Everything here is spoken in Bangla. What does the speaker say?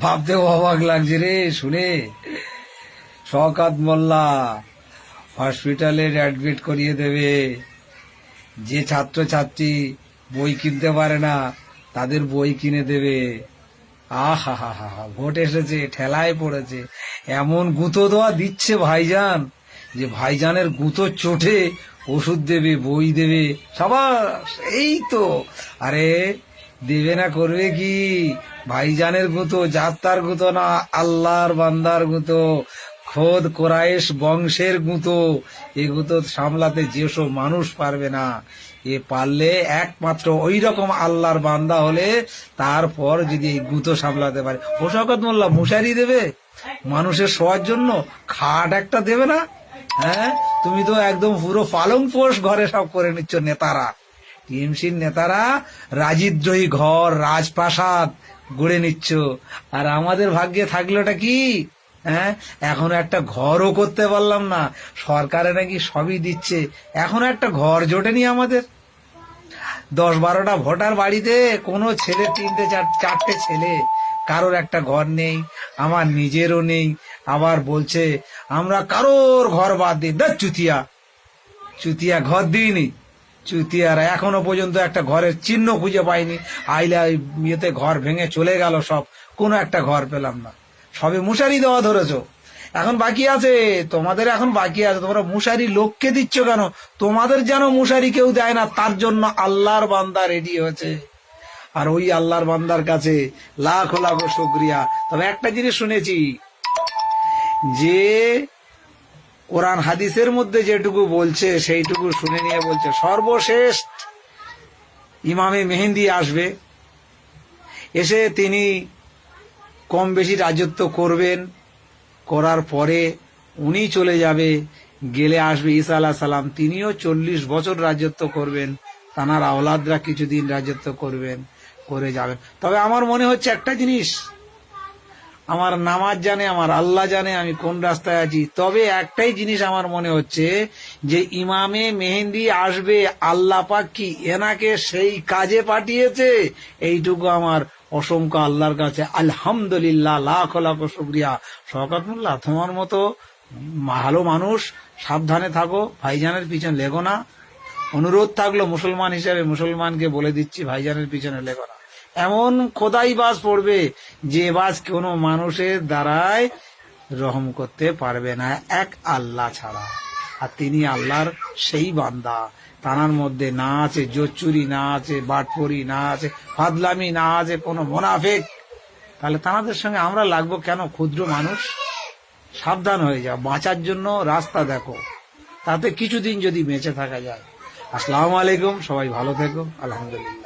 ভাবতেও অবাক লাগছে রে শুনে। শওকত মোল্লা হসপিটালে অ্যাডমিট করিয়ে দেবে, যে ছাত্রছাত্রী বই কিনতে পারে না তাদের বই কিনে দেবে। আহা হা হা হা, ভোট এসেছে, ঠেলায় পড়েছে, এমন গুঁতো দেওয়া দিচ্ছে ভাইজান যে ভাইজানের গুঁতো চোটে ওষুধ দেবে, বই দেবে, সাবাস। এই তো, আরে দেবে না করবে কি? ভাইজানের গুঁতো যাত্রার গুঁতো না, আল্লাহর বান্দার গুঁতো, খোদ কোরাইশ বংশের গুঁতো। এ গুঁতো সামলাতে যেসব মানুষ পারবে না, এ পারলে একমাত্র ওই রকম আল্লাহর বান্দা হলে তারপর যদি এই গুঁতো সামলাতে পারে। ও শওকত মোল্লা মশারি দেবে মানুষের শোয়ার জন্য, খাট একটা দেবে না? হ্যাঁ, তুমি তো একদম পুরো পালং পোষ ঘরে সব করে নিচ্ছ নেতারা, টিএমসির নেতারা রাজদ্রোহী ঘর, রাজপ্রাসাদ গড়ে নিচ্ছ। আর আমাদের ভাগ্যে থাকলোটা কি? হ্যাঁ, এখনো একটা ঘরও করতে পারলাম না। সরকারে নাকি সবই দিচ্ছে, এখনো একটা ঘর জোটেনি আমাদের। 10-12টা ভোটার বাড়িতে, কোনো ছেলে, 3-4টে ছেলে, কারোর একটা ঘর নেই, আমার নিজেরও নেই। আবার বলছে আমরা কারোর ঘর বাদ দিই। চুতিয়া চুতিয়া ঘর দিইনি, চুতিয়ারা এখনো পর্যন্ত একটা ঘরের চিহ্ন খুঁজে পাইনি। আইলা ইয়েতে ঘর ভেঙে চলে গেল সব, কোনো একটা ঘর পেলাম না। সবে মশারি দেওয়া ধরেছো, এখন বাকি আছে তোমাদের, এখন বাকি আছে। তোমরা মশারি লোককে দিচ্ছ কেন? তোমাদের যেন মশারি কেউ দেয় না, তার জন্য আল্লাহর বান্দা রেডি হয়েছে। আর ওই আল্লাহর বান্দার কাছে লাখ লাখ শুকরিয়া। তবে একটা জিনিস শুনেছি, যে কোরআন হাদিসের মধ্যে যেটুকু বলছে সেইটুকু শুনে নিয়ে বলছে, সর্বশেষ ইমামে মেহেন্দি আসবে, এসে তিনি কম বেশি রাজত্ব করবেন, করার পরে উনি চলে যাবে, গেলে আসবে ঈসা আলাইহিস সালাম, তিনিও 40 বছর রাজত্ব করবেন, তানার আওলাদরা কিছুদিন রাজত্ব করবেন, করে যাবেন। তবে আমার মনে হচ্ছে একটা জিনিস, আমার নামাজ জানে, আমার আল্লাহ জানে আমি কোন রাস্তায় আছি। তবে একটাই জিনিস আমার মনে হচ্ছে, যে ইমামে মেহেন্দি আসবে, আল্লাহ পাক কি এনাকে সেই কাজে পাঠিয়েছে, এইটুকু আমার অসংখ্য আল্লাহর কাছে আলহামদুলিল্লাহ, লাখ লাখ শুকরিয়া। শওকত মোল্লা, তোমার মতো ভালো মানুষ, সাবধানে থাকো, ভাইজানের পিছনে লেগো না। অনুরোধ থাকলো মুসলমান হিসেবে, মুসলমানকে বলে দিচ্ছি, ভাইজানের পিছনে লেগো না। এমন খোদাই বাজ পড়বে যে বাজ কোনো মানুষের দ্বারাই রহম করতে পারবে না, এক আল্লাহ ছাড়া। আর তিনি আল্লাহর সেই বান্দা, তানার মধ্যে না আছে জোচ্চুরি, না আছে বাটপরি, না আছে ফাদলামি, না আছে কোনো মোনাফেক। তাহলে তানাদের সঙ্গে আমরা লাগবো কেন? ক্ষুদ্র মানুষ, সাবধান হয়ে যাও, বাঁচার জন্য রাস্তা দেখো, তাতে কিছুদিন যদি বেঁচে থাকা যায়। আসসালামু আলাইকুম, সবাই ভালো থেকো, আলহামদুলিল্লাহ।